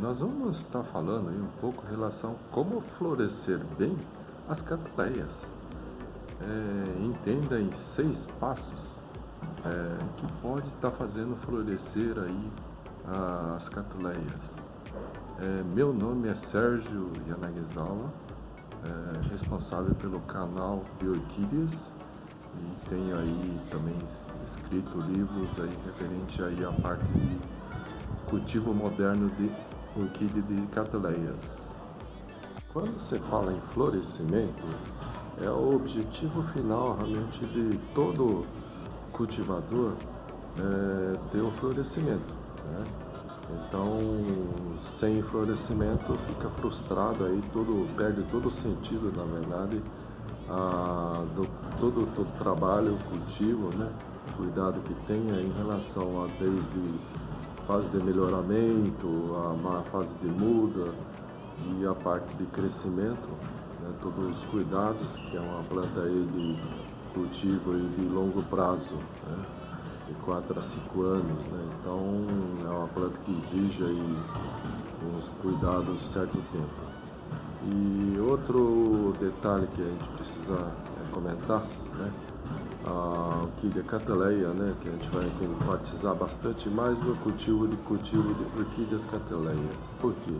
Nós vamos estar falando aí um pouco em relação a como florescer bem as catleias. Entenda em 6 passos que pode estar fazendo florescer aí as catleias. Meu nome é Sérgio Yanagisawa, responsável pelo canal de orquídeas e tenho aí também escrito livros aí referente aí à parte de cultivo moderno de orquídea de catleias. Quando você fala em florescimento, é o objetivo final realmente de todo cultivador ter o florescimento, né? Então, sem florescimento fica frustrado aí, perde todo o sentido, na verdade, todo o trabalho, cultivo, né? Cuidado que tem em relação a desde fase de melhoramento, a fase de muda e a parte de crescimento, né? Todos os cuidados, que é uma planta aí de cultivo aí de longo prazo, né? De 4 a 5 anos, né? Então é uma planta que exige aí uns cuidados certo tempo. E outro detalhe que a gente precisa comentar, né? A orquídea cateleia, né? Que a gente vai enfatizar bastante mais no cultivo de orquídeas cateleia. Por quê?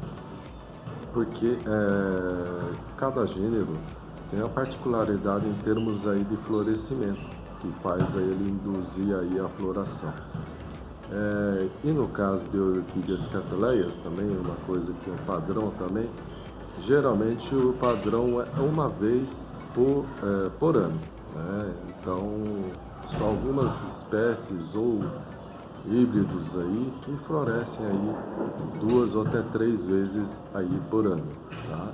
Porque cada gênero tem a particularidade em termos aí de florescimento, que faz aí ele induzir aí a floração. E no caso de orquídeas catleias também, uma coisa que é um padrão também, geralmente o padrão é uma vez por ano, né? Então, só algumas espécies ou híbridos aí que florescem aí 2 ou até 3 vezes aí por ano, tá?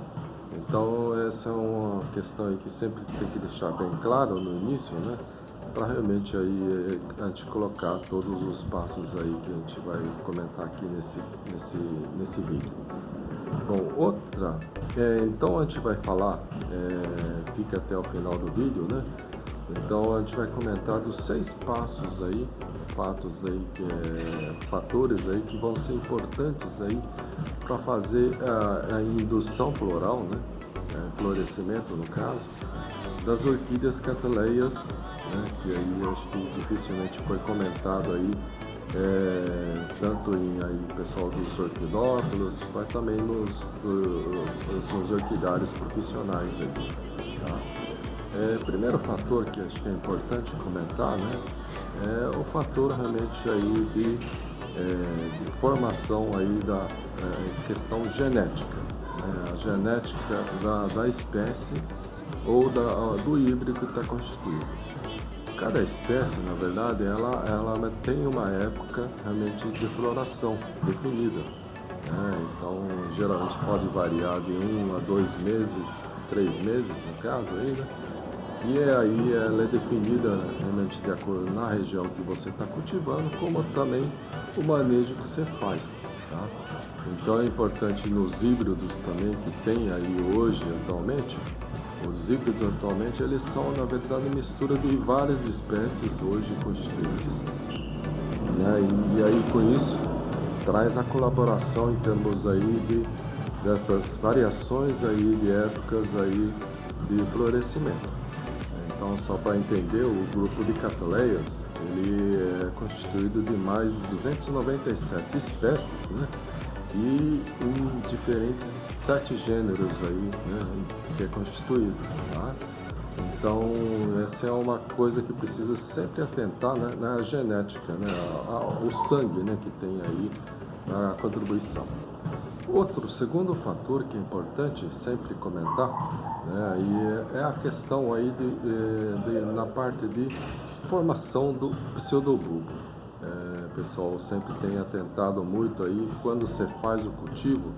Então essa é uma questão aí que sempre tem que deixar bem claro no início, né? Para realmente aí a gente colocar todos os passos aí que a gente vai comentar aqui nesse vídeo. Bom, então a gente vai falar, fica até o final do vídeo, né? Então a gente vai comentar dos 6 passos aí, fatores aí que vão ser importantes aí para fazer a indução floral, né? Florescimento no caso, das orquídeas catleias, né? Que aí acho que dificilmente foi comentado aí, tanto em aí pessoal dos orquidófilos, mas também nos orquidários profissionais aí, tá? Primeiro fator que acho que é importante comentar, né, é o fator realmente aí de formação aí da questão genética, né, a genética da espécie ou do híbrido que está constituído. Cada espécie, na verdade, ela tem uma época realmente de floração definida, né? Então, geralmente pode variar de 1 a 2 meses, 3 meses no caso aí, né? E aí ela é definida realmente de acordo na região que você está cultivando, como também o manejo que você faz, tá? Então é importante nos híbridos também que tem aí hoje atualmente. Os híbridos atualmente eles são na verdade mistura de várias espécies hoje constituídas, né? E aí com isso traz a colaboração em termos aí dessas variações aí de épocas aí de florescimento. Então, só para entender, o grupo de catleias ele é constituído de mais de 297 espécies, né? E em diferentes 7 gêneros aí, né? Que é constituído, tá? Então, essa é uma coisa que precisa sempre atentar, né? Na genética, né? O sangue, né? Que tem aí na contribuição. Segundo fator que é importante sempre comentar, né, e é a questão aí na parte de formação do pseudobulbo. O pessoal sempre tem atentado muito aí quando você faz o cultivo,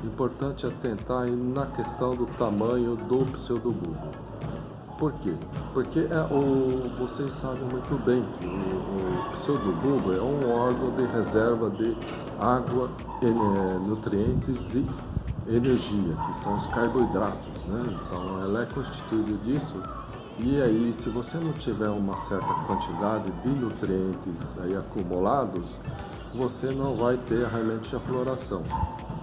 importante atentar aí na questão do tamanho do pseudobulbo. Por quê? Porque vocês sabem muito bem que o pseudobulbo é um órgão de reserva de água, nutrientes e energia, que são os carboidratos, né? Então ela é constituída disso, e aí se você não tiver uma certa quantidade de nutrientes aí acumulados, você não vai ter realmente a floração.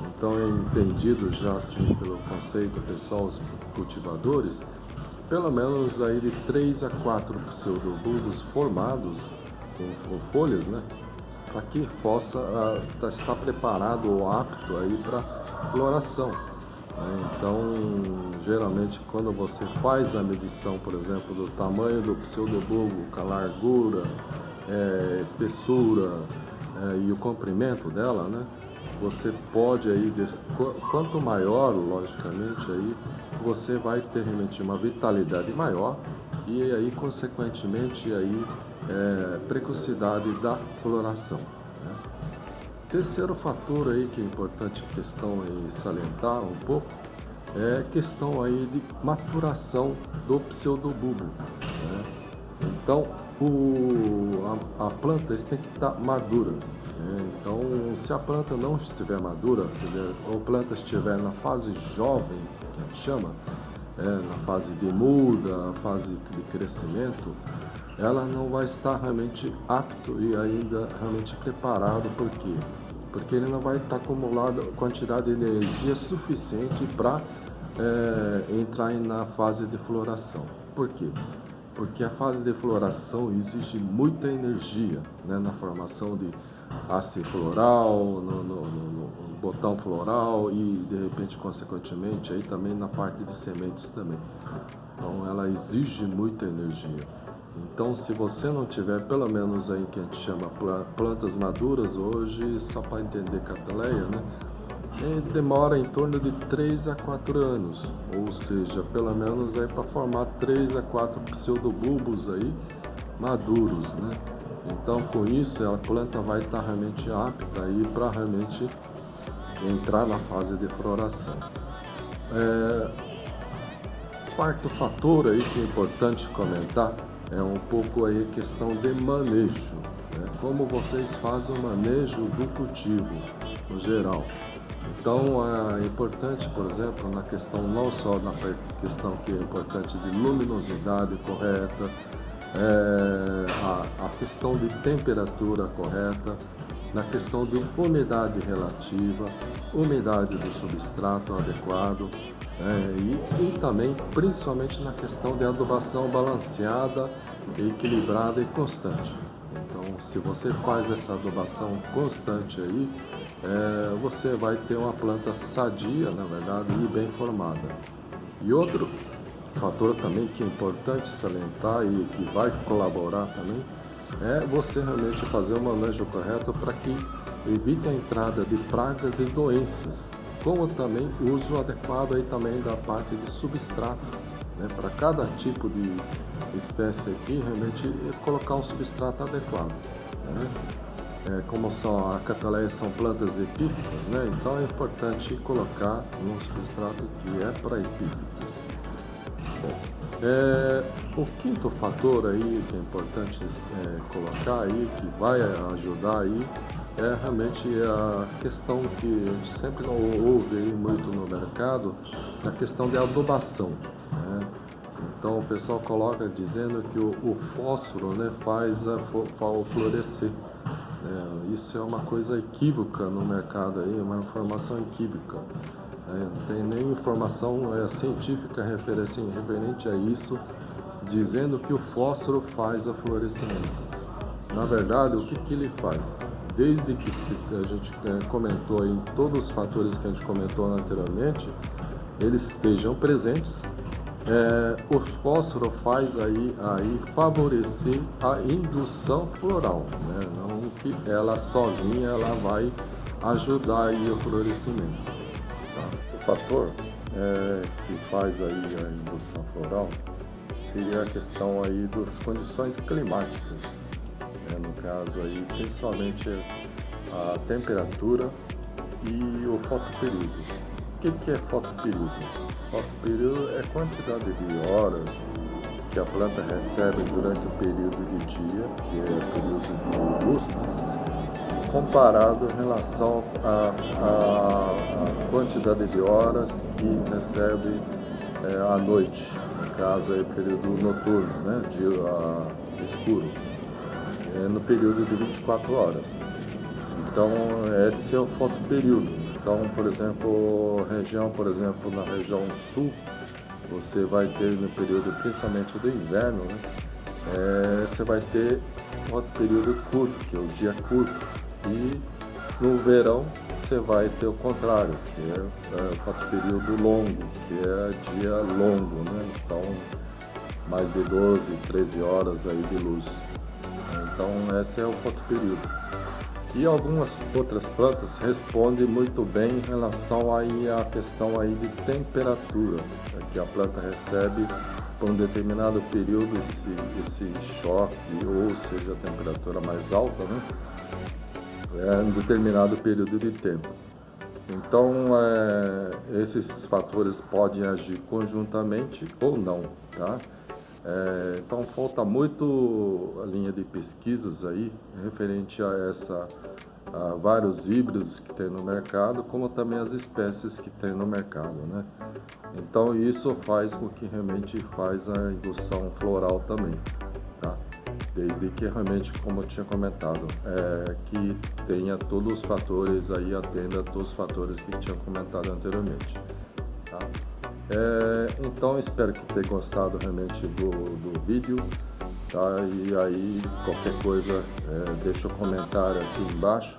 Então é entendido já assim pelo conceito pessoal, os cultivadores, pelo menos aí de 3 a 4 pseudobulbos formados com folhas, né? Para que possa estar preparado ou apto aí para floração. Então, geralmente, quando você faz a medição, por exemplo, do tamanho do pseudobulbo, com a largura, espessura e o comprimento dela, né? Você pode aí, quanto maior, logicamente, aí você vai ter realmente uma vitalidade maior e aí, consequentemente, aí precocidade da floração, né? Terceiro fator aí que é importante questão aí salientar um pouco é a questão aí de maturação do pseudobulbo, né? Então a planta tem que estar madura, né? Então se a planta não estiver madura, ou a planta estiver na fase jovem, que a gente chama, na fase de muda, fase de crescimento, ela não vai estar realmente apto e ainda realmente preparado. Por quê? Porque ele não vai estar acumulado quantidade de energia suficiente para entrar na fase de floração. Por quê? Porque a fase de floração exige muita energia, né, na formação de haste floral, no botão floral e de repente, consequentemente, aí também na parte de sementes também. Então ela exige muita energia. Então, se você não tiver pelo menos aí que a gente chama plantas maduras hoje, só para entender cataleia, né? Demora em torno de 3 a 4 anos, ou seja, pelo menos aí para formar 3 a 4 pseudobulbos aí maduros, né? Então, com isso, a planta vai estar realmente apta aí para realmente entrar na fase de floração. Quarto fator aí que é importante comentar é um pouco aí a questão de manejo, né? Como vocês fazem o manejo do cultivo no geral. Então é importante, por exemplo, na questão não só na questão que é importante de luminosidade correta, a questão de temperatura correta, na questão de umidade relativa, umidade do substrato adequado, e também, principalmente na questão de adubação balanceada, equilibrada e constante. Então, se você faz essa adubação constante aí, você vai ter uma planta sadia, na verdade, e bem formada. E outro fator também que é importante salientar e que vai colaborar também, é você realmente fazer o manejo correto para que evite a entrada de pragas e doenças, como também o uso adequado aí também da parte de substrato, né? Para cada tipo de espécie aqui, realmente colocar um substrato adequado, né? Como a cataleia são plantas epífitas, né? Então é importante colocar um substrato que é para epífitas. O quinto fator aí que é importante colocar aí, que vai ajudar aí, é realmente a questão que a gente sempre ouve aí muito no mercado, a questão de adubação, né? Então o pessoal coloca dizendo que o fósforo, né, faz o florescer. Isso é uma coisa equívoca no mercado aí, uma informação equívoca. Não tem nem informação científica referente a isso, dizendo que o fósforo faz o florescimento. Na verdade, o que ele faz? Desde que a gente comentou em todos os fatores que a gente comentou anteriormente, eles estejam presentes, o fósforo faz aí favorecer a indução floral, né? Não que ela sozinha ela vai ajudar aí o florescimento. Tá? O fator que faz aí a indução floral seria a questão aí das condições climáticas, né? No caso aí principalmente a temperatura e o fotoperíodo. O que é fotoperíodo? Fotoperíodo é a quantidade de horas que a planta recebe durante o período de dia, que é o período de luz, comparado em relação à quantidade de horas que recebe à noite, no caso é o período noturno, né, dia escuro, no período de 24 horas. Então, esse é o fotoperíodo. Então, por exemplo, na região sul, você vai ter no período, principalmente do inverno, né? Você vai ter fotoperíodo curto, que é o dia curto. E no verão, você vai ter o contrário, que é fotoperíodo longo, que é dia longo, né? Então, mais de 12, 13 horas aí de luz. Então, esse é o fotoperíodo. E algumas outras plantas respondem muito bem em relação aí à questão aí de temperatura, que a planta recebe por um determinado período esse choque, ou seja, a temperatura mais alta, né? Em determinado período de tempo. Então, esses fatores podem agir conjuntamente ou não, tá? Então, falta muito a linha de pesquisas aí referente a vários híbridos que tem no mercado, como também as espécies que tem no mercado, né? Então, isso faz com que realmente faz a indução floral também, tá? Desde que realmente, como eu tinha comentado, que tenha todos os fatores aí, atenda a todos os fatores que tinha comentado anteriormente, tá? Então, espero que tenha gostado realmente do vídeo, tá? E aí, qualquer coisa, deixa um comentário aqui embaixo,